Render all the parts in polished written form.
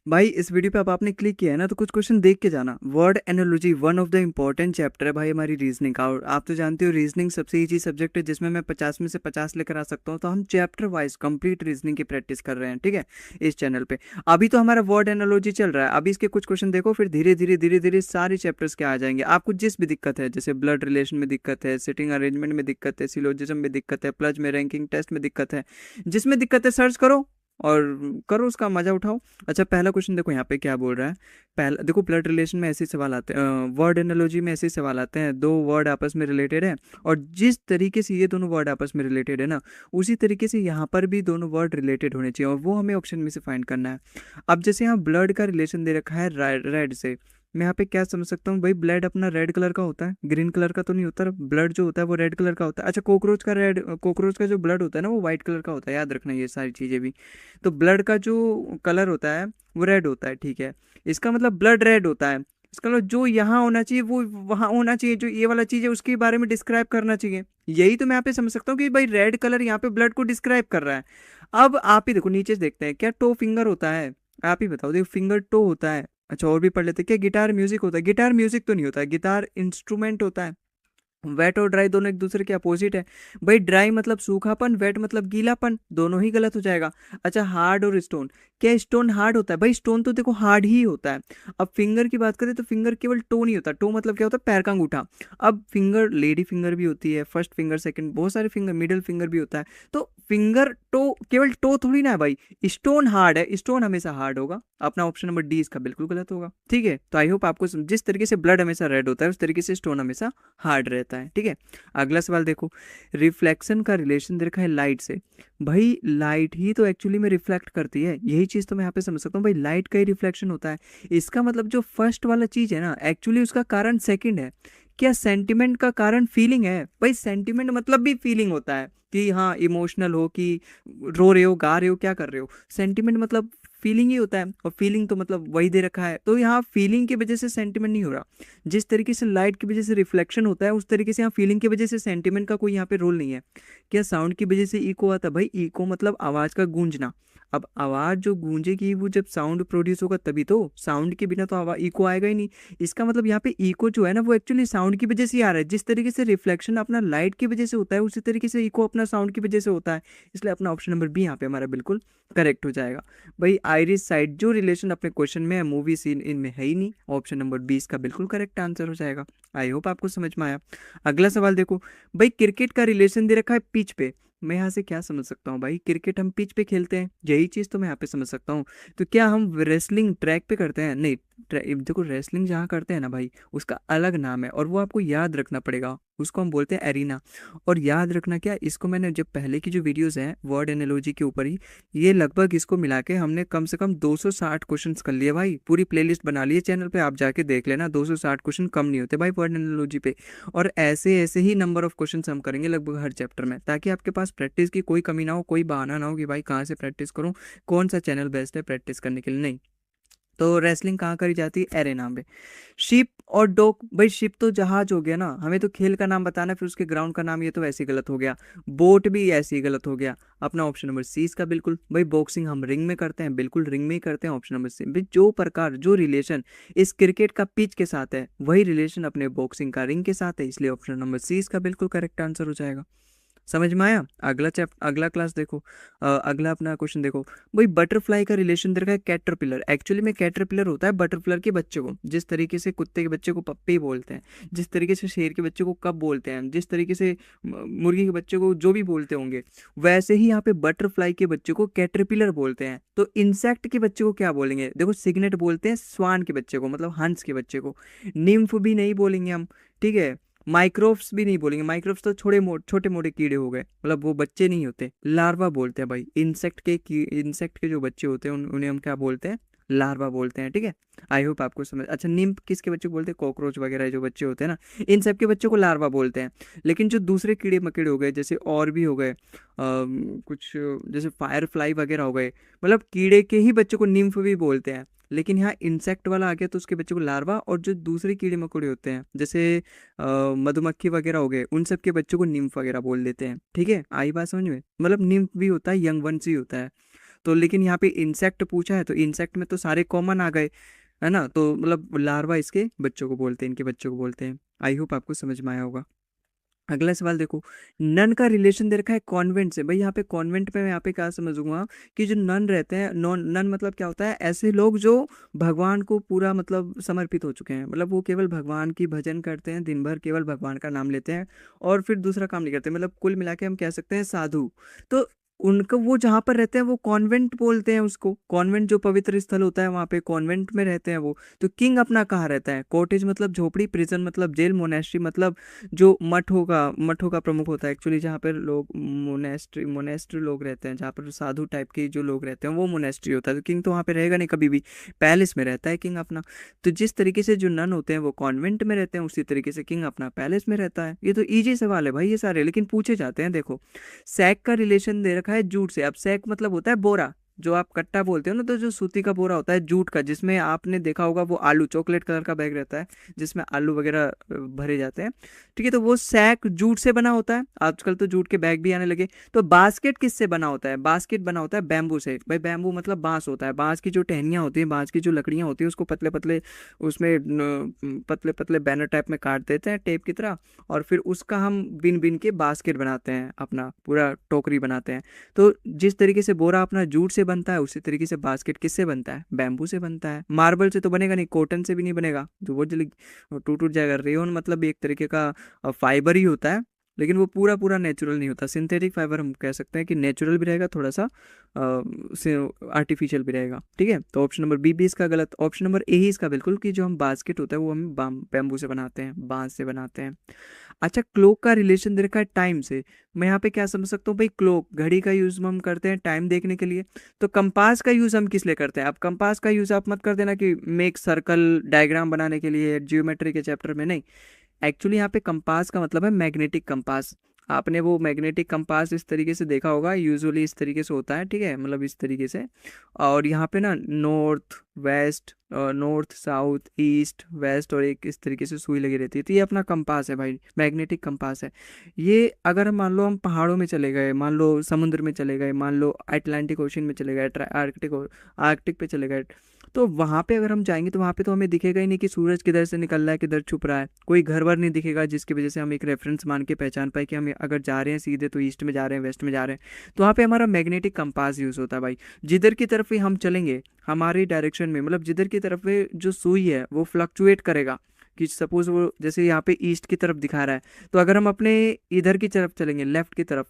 भाई इस वीडियो पे अब आपने क्लिक किया है ना, तो कुछ क्वेश्चन देख के जाना। Word analogy one of the important chapter है भाई हमारी रीजनिंग का, और आप तो जानते हो रीजनिंग सबसे इजी सब्जेक्ट है जिसमें मैं 50 में से 50 लेकर आ सकता हूँ। तो हम चैप्टर वाइज कंप्लीट रीजनिंग की प्रैक्टिस कर रहे हैं, ठीक है, इस चैनल पे। अभी तो हमारा वर्ड एनालॉजी चल रहा है, अभी इसके कुछ क्वेश्चन देखो, फिर धीरे धीरे धीरे धीरे सारे चैप्टर्स के आ जाएंगे। आपको जिस भी दिक्कत है, जैसे ब्लड रिलेशन में दिक्कत है, सिटिंग अरेंजमेंट में दिक्कत है, सिलोजिज्म में दिक्कत है, प्लज में रैंकिंग टेस्ट में दिक्कत है, जिसमें दिक्कत है सर्च करो और करो, उसका मजा उठाओ। अच्छा, पहला क्वेश्चन देखो यहाँ पे क्या बोल रहा है। पहला देखो, ब्लड रिलेशन में ऐसे सवाल आते हैं, वर्ड एनालॉजी में ऐसे सवाल आते हैं, दो वर्ड आपस में रिलेटेड है, और जिस तरीके से ये दोनों वर्ड आपस में रिलेटेड है ना, उसी तरीके से यहाँ पर भी दोनों वर्ड रिलेटेड होने चाहिए, और वो हमें ऑप्शन में से फाइंड करना है। अब जैसे यहाँ ब्लड का रिलेशन दे रखा है रेड से, मैं यहाँ पे क्या समझ सकता हूँ भाई, ब्लड अपना रेड कलर का होता है, ग्रीन कलर का तो नहीं होता। ब्लड जो होता है वो रेड कलर का होता है। अच्छा, कोकरोच का जो ब्लड होता है ना वो व्हाइट कलर का होता है, याद रखना ये सारी चीज़ें भी। तो ब्लड का जो कलर होता है वो रेड होता है, ठीक है। इसका मतलब ब्लड रेड होता है, इसका मतलब जो यहाँ होना चाहिए वो वहाँ होना चाहिए, जो ये वाला चीज़ है उसके बारे में डिस्क्राइब करना चाहिए। यही तो मैं यहाँ पे समझ सकता हूँ कि भाई रेड कलर यहाँ पे ब्लड को डिस्क्राइब कर रहा है। अब आप ही देखो, नीचे से देखते हैं क्या टो फिंगर होता है, आप ही बताओ। देखो, फिंगर टो होता है। अच्छा, और भी पढ़ लेते हैं, क्या गिटार म्यूजिक होता है? गिटार म्यूजिक तो नहीं होता है, गिटार इंस्ट्रूमेंट होता है। वेट और ड्राई दोनों एक दूसरे के अपोजिट है। भाई ड्राई मतलब सूखापन, वेट मतलब गीलापन, दोनों ही गलत हो जाएगा। अच्छा, हार्ड और स्टोन, क्या स्टोन हार्ड होता है? भाई स्टोन तो देखो हार्ड ही होता है। अब फिंगर की बात करें तो फिंगर केवल टो नहीं होता, टो मतलब क्या होता है? पैर का अंगूठा। अब फिंगर लेडी फिंगर भी होती है, फर्स्ट फिंगर, सेकंड, बहुत सारे फिंगर, मिडिल फिंगर भी होता है। तो फिंगर टो केवल टो थोड़ी ना है भाई। स्टोन हार्ड है, स्टोन हमेशा हार्ड होगा। अपना ऑप्शन नंबर डी इसका बिल्कुल गलत होगा, ठीक है। तो आई होप आपको जिस तरीके से ब्लड हमेशा रेड होता है उस तरीके से स्टोन हमेशा हार्ड रहता है, ठीक है। अगला सवाल देखो, रिफ्लेक्शन का रिलेशन दे रखा है लाइट से। भाई लाइट ही तो एक्चुअली में रिफ्लेक्ट करती है, यही चीज़ तो मैं यहाँ पे समझ सकता हूँ, भाई लाइट का ही रिफ्लेक्शन होता है। इसका मतलब जो फर्स्ट वाला चीज़ है ना, एक्चुअली उसका कारण सेकंड है। क्या सेंटिमेंट का कारण फीलिंग है? भाई सेंटिमेंट मतलब भी फीलिंग होता है, कि हाँ इमोशनल हो, कि रो रहे हो, गा रहे हो, क्या कर रहे हो। सेंटिमेंट मतलब फीलिंग ही होता है, और फीलिंग तो मतलब वही दे रखा है, तो यहाँ फीलिंग की वजह से सेंटिमेंट नहीं हो रहा। जिस तरीके से लाइट की वजह से रिफ्लेक्शन होता है उस तरीके से यहाँ फीलिंग की वजह से सेंटिमेंट का कोई यहाँ पे रोल नहीं है। क्या साउंड की वजह से इको आता है? भाई इको मतलब आवाज का गूंजना। अब आवाज जो गूंजेगी वो जब साउंड प्रोड्यूस होगा तभी तो, साउंड के बिना तो आवाज इको आएगा ही नहीं। इसका मतलब यहाँ पे इको जो है ना वो एक्चुअली साउंड की वजह से ही आ रहा है। जिस तरीके से रिफ्लेक्शन अपना लाइट की वजह से होता है उसी तरीके से इको अपना साउंड की वजह से होता है। इसलिए अपना ऑप्शन नंबर बी यहाँ पे हमारा बिल्कुल करेक्ट हो जाएगा। भाई आइरिस साइड जो रिलेशन अपने क्वेश्चन में है, मूवी सीन इनमें है ही नहीं, ऑप्शन नंबर 20 का बिल्कुल करेक्ट आंसर हो जाएगा। आई होप आपको समझ में आया। अगला सवाल देखो, भाई क्रिकेट का रिलेशन दे रखा है पिच पे। मैं यहाँ से क्या समझ सकता हूँ भाई, क्रिकेट हम पिच पे खेलते हैं, यही चीज़ तो मैं यहाँ पे समझ सकता हूँ। तो क्या हम रेसलिंग ट्रैक पे करते हैं? नहीं। देखो रेसलिंग जहाँ करते हैं ना भाई, उसका अलग नाम है और वो आपको याद रखना पड़ेगा, उसको हम बोलते हैं एरिना। और याद रखना क्या, इसको मैंने जब पहले की जो वीडियोस हैं वर्ड एनालॉजी के ऊपर ही, ये लगभग इसको मिला के हमने कम से कम 260 क्वेश्चंस कर लिए भाई, पूरी प्लेलिस्ट बना ली है चैनल पे, आप जाके देख लेना। 260 क्वेश्चन कम नहीं होते भाई वर्ड एनालॉजी पे। और ऐसे ऐसे ही नंबर ऑफ क्वेश्चन हम करेंगे लगभग हर चैप्टर में, ताकि आपके पास प्रैक्टिस की कोई कमी ना हो, कोई बहाना ना हो कि भाई कहाँ से प्रैक्टिस करूँ, कौन सा चैनल बेस्ट है प्रैक्टिस करने के लिए। नहीं। तो रेसलिंग कहाँ करी जाती है? एरेना में। शिप और डॉक, भाई शिप तो जहाज हो गया ना, हमें तो खेल का नाम बताना है, फिर उसके ग्राउंड का नाम, ये तो ऐसे ही गलत हो गया। बोट भी ऐसे ही गलत हो गया। अपना ऑप्शन नंबर सी इसका बिल्कुल। भाई बॉक्सिंग हम रिंग में करते हैं, बिल्कुल रिंग में ही करते हैं, ऑप्शन नंबर सी। भाई जो प्रकार जो रिलेशन इस क्रिकेट का पिच के साथ है वही रिलेशन अपने बॉक्सिंग का रिंग के साथ है, इसलिए ऑप्शन नंबर सी इसका बिल्कुल करेक्ट आंसर हो जाएगा। समझ में आया? अगला क्लास देखो, अगला अपना क्वेश्चन देखो। भाई बटरफ्लाई का रिलेशन दे रखा है कैटरपिलर। एक्चुअली में कैटरपिलर होता है बटरफ्लाई के बच्चे को, जिस तरीके से कुत्ते के बच्चे को पप्पी बोलते हैं, जिस तरीके से शेर के बच्चे को कब बोलते हैं, जिस तरीके से मुर्गी के बच्चे को जो भी बोलते होंगे, वैसे ही यहाँ पे बटरफ्लाई के बच्चे को कैटरपिलर बोलते हैं। तो इंसेक्ट के बच्चे को क्या बोलेंगे? देखो सिग्नेट बोलते हैं स्वान के बच्चे को, मतलब हंस के बच्चे को। निम्फ भी नहीं बोलेंगे हम, ठीक है। माइक्रोब्स भी नहीं बोलेंगे, माइक्रोब्स तो छोटे मोटे कीड़े हो गए, मतलब वो बच्चे नहीं होते, लार्वा बोलते हैं भाई। इंसेक्ट के जो बच्चे होते हैं उन्हें हम क्या बोलते हैं? लार्वा बोलते हैं, ठीक है। आई होप आपको समझ। अच्छा, निम्फ किसके बच्चे को बोलते हैं? कॉकरोच वगैरह जो बच्चे होते हैं ना, इन सब के बच्चों को लार्वा बोलते हैं। लेकिन जो दूसरे कीड़े मकीड़े हो गए, जैसे और भी हो गए कुछ, जैसे फायर फ्लाई वगैरह हो गए, मतलब कीड़े के ही बच्चों को निम्फ भी बोलते हैं। लेकिन यहाँ इंसेक्ट वाला आ गया तो उसके बच्चे को लार्वा, और जो दूसरे कीड़े मकोड़े होते हैं जैसे मधुमक्खी वगैरह हो गए, उन सब के बच्चों को निम्फ वगैरह बोल देते हैं, ठीक है। आई बात समझ में? मतलब निम्फ भी होता है, यंग वंस ही होता है। तो लेकिन यहाँ पे इंसेक्ट पूछा है तो इंसेक्ट में तो सारे कॉमन आ गए, है ना। तो मतलब लार्वा इसके बच्चों को बोलते हैं, इनके बच्चों को बोलते हैं। आई होप आपको समझ में आया होगा। अगला सवाल देखो, नन का रिलेशन दे रखा है कॉन्वेंट से। भाई यहाँ पे कॉन्वेंट पे मैं यहाँ पे क्या समझूंगा कि जो नन रहते हैं, नॉन नन मतलब क्या होता है, ऐसे लोग जो भगवान को पूरा मतलब समर्पित हो चुके हैं, मतलब वो केवल भगवान की भजन करते हैं, दिन भर केवल भगवान का नाम लेते हैं और फिर दूसरा काम नहीं करते, मतलब कुल मिला के हम कह सकते हैं साधु। तो उनका वो जहाँ पर रहते हैं वो कॉन्वेंट बोलते हैं उसको, कॉन्वेंट जो पवित्र स्थल होता है वहाँ पे कॉन्वेंट में रहते हैं वो। तो किंग अपना कहाँ रहता है, कॉटेज मतलब झोपड़ी, प्रिजन मतलब जेल, मोनेस्ट्री मतलब जो मठों का प्रमुख होता है एक्चुअली, जहाँ पर लोग मोनेस्ट्री लोग रहते हैं, जहाँ पर साधु टाइप के जो लोग रहते हैं वो मोनेस्ट्री होता है। तो किंग तो वहाँ पे रहेगा नहीं कभी भी, पैलेस में रहता है किंग अपना। तो जिस तरीके से जो नन होते हैं वो कॉन्वेंट में रहते हैं, उसी तरीके से किंग अपना पैलेस में रहता है। ये तो इजी सवाल है भाई ये सारे, लेकिन पूछे जाते हैं। देखो, सैक का रिलेशन दे रखा है जूट से। अब सैक मतलब होता है बोरा, जो आप कट्टा बोलते हो ना, तो जो सूती का बोरा होता है जूट का, जिसमें आपने देखा होगा वो आलू, चॉकलेट कलर का बैग रहता है जिसमें आलू वगैरह भरे जाते हैं, ठीक है। तो वो सैक जूट से बना होता है, आजकल तो जूट के बैग भी आने लगे। तो बास्केट किससे बना होता है, बास्केट बना होता है बैम्बू से। भाई बैम्बू मतलब बांस होता है, बांस की जो टहनियाँ होती हैं, बांस की जो लकड़ियाँ होती हैं, उसको पतले पतले उसमें पतले पतले बैनर टाइप में काट देते हैं टेप की तरह, और फिर उसका हम बिन बिन के बास्केट बनाते हैं, अपना पूरा टोकरी बनाते हैं। तो जिस तरीके से बोरा अपना जूट से बनता है, उसी तरीके से बास्केट किससे बनता है, बैम्बू से बनता है। मार्बल से तो बनेगा नहीं, कॉटन से भी नहीं बनेगा, तो वो जल्दी टूट टूट जाएगा। रेयन मतलब भी एक तरीके का फाइबर ही होता है, लेकिन वो पूरा पूरा नेचुरल नहीं होता। सिंथेटिक फाइबर हम कह सकते हैं कि नेचुरल भी रहेगा, थोड़ा सा आर्टिफिशियल भी रहेगा, ठीक है। तो ऑप्शन नंबर बी भी इसका गलत, ऑप्शन नंबर ए ही इसका बिल्कुल, कि जो हम बास्केट होता है वो हम बैम्बू से बनाते हैं, बांस से बनाते हैं। अच्छा, क्लॉक का रिलेशन दे रखा है टाइम से। मैं यहाँ पे क्या समझ सकता हूँ भाई, क्लॉक घड़ी का यूज हम करते हैं टाइम देखने के लिए। तो कंपास का यूज हम किस लिए करते हैं, अब कंपास का यूज आप मत कर देना कि मेक सर्कल डायग्राम बनाने के लिए जियोमेट्री के चैप्टर में, नहीं। एक्चुअली यहाँ पे कंपास का मतलब है मैग्नेटिक कंपास। आपने वो मैग्नेटिक कंपास इस तरीके से देखा होगा, यूजुअली इस तरीके से होता है, ठीक है, मतलब इस तरीके से। और यहाँ पे ना north west, north south east west, और एक इस तरीके से सुई लगी रहती है। तो ये अपना कंपास है भाई, मैग्नेटिक कंपास है ये। अगर मान लो हम पहाड़ों में चले गए, मान लो समुद्र में चले गए, मान लो अटलांटिक ओशन में चले गए, आर्कटिक पे चले गए, तो वहाँ पे अगर हम जाएंगे तो वहाँ पे तो हमें दिखेगा ही नहीं कि सूरज किधर से निकल रहा है किधर छुप रहा है, कोई घर वर नहीं दिखेगा जिसकी वजह से हम एक रेफरेंस मान के पहचान पाए कि हम अगर जा रहे हैं सीधे तो ईस्ट में जा रहे हैं वेस्ट में जा रहे हैं। तो वहाँ पे हमारा मैग्नेटिक कंपास यूज़ होता है भाई। जिधर की तरफ भी हम चलेंगे हमारी डायरेक्शन में, मतलब जिधर की तरफ भी जो सुई है वो फ्लक्चुएट करेगा, कि सपोज वो जैसे यहाँ पे ईस्ट की तरफ दिखा रहा है, तो अगर हम अपने इधर की तरफ चलेंगे लेफ्ट की तरफ,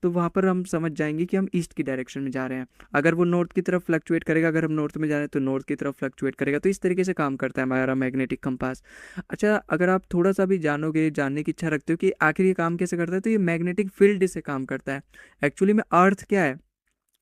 तो वहाँ पर हम समझ जाएंगे कि हम ईस्ट की डायरेक्शन में जा रहे हैं। अगर वो नॉर्थ की तरफ फ्लक्चुएट करेगा, अगर हम नॉर्थ में जा रहे हैं तो नॉर्थ की तरफ फ्लक्चुएट करेगा। तो इस तरीके से काम करता है हमारा मैग्नेटिक कंपास। अच्छा, अगर आप थोड़ा सा भी जानोगे, जानने की इच्छा रखते हो कि आखिर ये काम कैसे करता है, तो ये मैग्नेटिक फील्ड से काम करता है। एक्चुअली में अर्थ क्या है,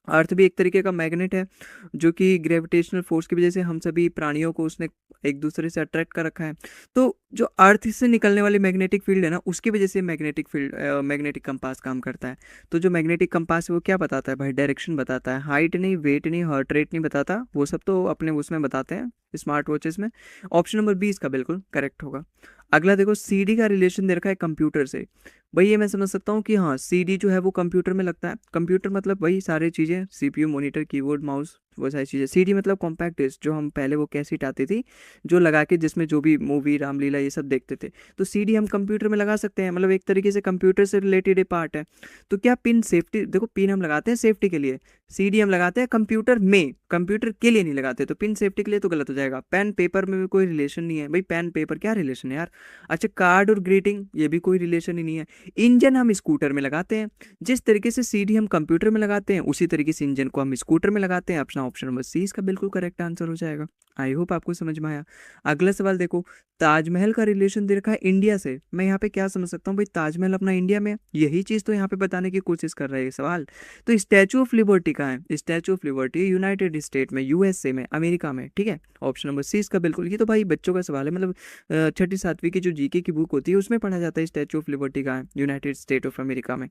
अर्थ भी एक तरीके का मैग्नेट है, जो कि ग्रेविटेशनल फोर्स की वजह से हम सभी प्राणियों को उसने एक दूसरे से अट्रैक्ट कर रखा है। तो जो अर्थ से निकलने वाली मैग्नेटिक फील्ड है ना, उसकी वजह से मैग्नेटिक फील्ड मैग्नेटिक कंपास काम करता है। तो जो मैग्नेटिक कंपास है वो क्या बताता है भाई, डायरेक्शन बताता है, हाइट नहीं, वेट नहीं, हार्ट रेट नहीं बताता, वो सब तो अपने उसमें बताते हैं स्मार्ट वॉचेस में। ऑप्शन नंबर बी इसका बिल्कुल करेक्ट होगा। अगला देखो, सीडी का रिलेशन दे रखा है कंप्यूटर से। भाई ये मैं समझ सकता हूँ कि हाँ, सीडी जो है वो कंप्यूटर में लगता है। कंप्यूटर मतलब वही सारी चीज़ें, सीपीयू, मॉनिटर, कीबोर्ड, माउस, वो सारी चीज़ें। सीडी मतलब कॉम्पैक्ट डिस्क, जो हम पहले वो कैसेट आती थी जो लगा के जिसमें जो भी मूवी रामलीला ये सब देखते थे, तो सीडी हम कंप्यूटर में लगा सकते हैं, मतलब एक तरीके से कंप्यूटर से रिलेटेड ये पार्ट है। तो क्या पिन सेफ्टी, देखो पिन हम लगाते हैं सेफ्टी के लिए, सीडी हम लगाते हैं कंप्यूटर में, कंप्यूटर के लिए नहीं लगाते, तो पिन सेफ्टी के लिए तो गलत हो जाएगा। पेन पेपर में भी कोई रिलेशन नहीं है भाई, पेन पेपर क्या रिलेशन है यार। अच्छा, कार्ड और ग्रीटिंग ये भी कोई रिलेशन ही नहीं है। इंजन हम स्कूटर में लगाते हैं, जिस तरीके से सीडी हम कंप्यूटर में लगाते हैं उसी तरीके से इंजन को हम स्कूटर में लगाते हैं। अपना ऑप्शन नंबर सी इसका बिल्कुल करेक्ट आंसर हो जाएगा। आई होप आपको समझ में आया। अगला सवाल देखो, ताजमहल का रिलेशन दे रखा है इंडिया से। मैं यहाँ पे क्या समझ सकता हूँ भाई, ताजमहल अपना इंडिया में, यही चीज़ तो यहाँ पे बताने की कोशिश कर रहा है ये सवाल। तो स्टैचू ऑफ लिबर्टी कहाँ है, statue of liberty United state में, यूएसए में, अमेरिका में, ठीक है। ऑप्शन नंबर सी इसका बिल्कुल, ये तो भाई बच्चों का सवाल है, मतलब छठी सातवीं की जो जीके की बुक होती है उसमें पढ़ा जाता है स्टैचू ऑफ लिबर्टी कहाँ है, यूनाइटेड स्टेट ऑफ अमेरिका में।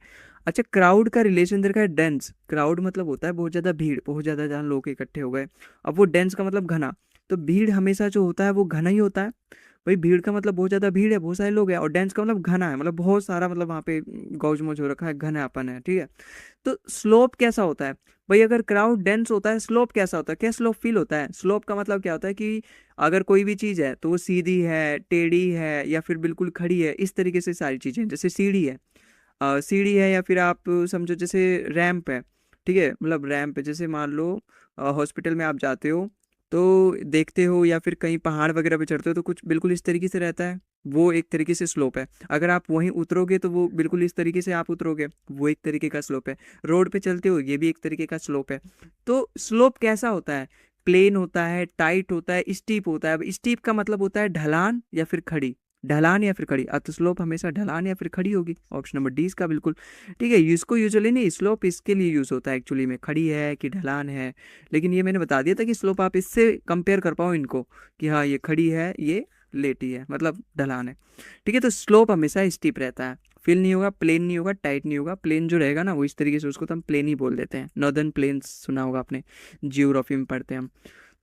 अच्छा, क्राउड का रिलेशन दे रखा है डेंस। क्राउड मतलब होता है बहुत ज़्यादा भीड़, बहुत ज़्यादा जहाँ लोग इकट्ठे हो गए। अब वो डेंस का मतलब घना, तो भीड़ हमेशा जो होता है वो घना ही होता है। भाई भीड़ का मतलब बहुत ज़्यादा भीड़ है, बहुत सारे लोग हैं, और डेंस का मतलब घना है, मतलब बहुत सारा, मतलब वहाँ पे गौज मौज हो रखा है, घनापन है, ठीक है। तो स्लोप कैसा होता है भाई, अगर क्राउड डेंस होता है, स्लोप कैसा होता है, क्या स्लोप फील होता है? स्लोप का मतलब क्या होता है कि अगर कोई भी चीज़ है तो वो सीधी है, टेढ़ी है, या फिर बिल्कुल खड़ी है, इस तरीके से सारी चीज़ें। जैसे सीढ़ी है, सीढ़ी है, या फिर आप समझो जैसे रैंप है, ठीक है, मतलब रैंप है, जैसे मान लो हॉस्पिटल में आप जाते हो तो देखते हो, या फिर कहीं पहाड़ वगैरह पे चढ़ते हो तो कुछ बिल्कुल इस तरीके से रहता है, वो एक तरीके से स्लोप है। अगर आप वहीं उतरोगे तो वो बिल्कुल इस तरीके से आप उतरोगे, वो एक तरीके का स्लोप है। रोड पे चलते हो, ये भी एक तरीके का स्लोप है। तो स्लोप कैसा होता है? प्लेन होता है, टाइट होता है, स्टीप होता है। अब स्टीप का मतलब होता है ढलान या फिर खड़ी, ढलान या फिर खड़ी। तो स्लोप हमेशा ढलान या फिर खड़ी होगी, ऑप्शन नंबर डी इसका बिल्कुल ठीक है। इसको यूजुअली नहीं, स्लोप इसके लिए यूज होता है एक्चुअली में, खड़ी है कि ढलान है, लेकिन ये मैंने बता दिया था कि स्लोप आप इससे कंपेयर कर पाओ इनको, कि हाँ ये खड़ी है, ये लेटी है, मतलब ढलान है, ठीक है। तो स्लोप हमेशा स्टीप रहता है, फिल नहीं होगा, प्लेन नहीं होगा, टाइट नहीं होगा। प्लेन जो रहेगा ना वो इस तरीके से, उसको तो हम प्लेन ही बोल देते हैं। नॉर्दर्न प्लेन्स सुना होगा आपने, जियोग्राफी में पढ़ते हैं हम।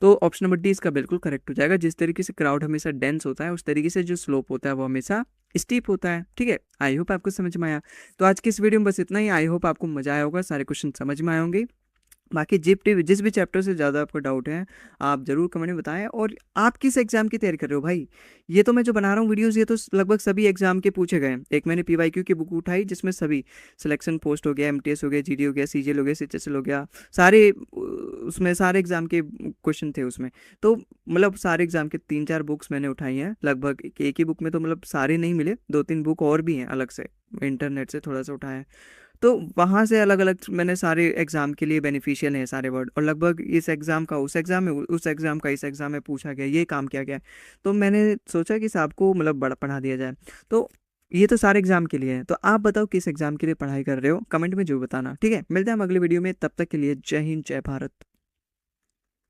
तो ऑप्शन नंबर डी इसका बिल्कुल करेक्ट हो जाएगा। जिस तरीके से क्राउड हमेशा डेंस होता है, उस तरीके से जो स्लोप होता है वो हमेशा स्टीप होता है, ठीक है। आई होप आपको समझ में आया। तो आज की इस वीडियो में बस इतना ही। आई होप आपको मजा आया होगा, सारे क्वेश्चन समझ में आए होंगे। बाकी जिस भी चैप्टर से ज़्यादा आपको डाउट है, आप ज़रूर कमेंट में बताएं। और आप किस एग्जाम की तैयारी कर रहे हो भाई? ये तो मैं जो बना रहा हूँ वीडियोस, ये तो लगभग सभी एग्जाम के पूछे गए हैं। एक मैंने पीवाईक्यू की बुक उठाई जिसमें सभी सिलेक्शन पोस्ट हो गया, एमटीएस हो गया, जीडी हो गया, सीजीएल हो गया, सीएचएसएल हो गया, सारे उसमें सारे एग्जाम के क्वेश्चन थे उसमें। तो मतलब सारे एग्जाम के 3-4 बुक्स मैंने उठाई हैं लगभग। एक ही बुक में तो मतलब सारे नहीं मिले, 2-3 बुक और भी हैं अलग से, इंटरनेट से थोड़ा सा उठाया है। तो वहाँ से अलग अलग मैंने सारे एग्जाम के लिए बेनिफिशियल हैं सारे वर्ड, और लगभग इस एग्जाम का उस एग्जाम में, उस एग्जाम का इस एग्जाम में पूछा गया, ये काम किया गया है। तो मैंने सोचा कि साहब को मतलब बड़ा पढ़ा दिया जाए। तो ये तो सारे एग्जाम के लिए है। तो आप बताओ किस एग्जाम के लिए पढ़ाई कर रहे हो, कमेंट में जो बताना, ठीक है। मिलते हैं हम अगले वीडियो में, तब तक के लिए जय हिंद, जय भारत।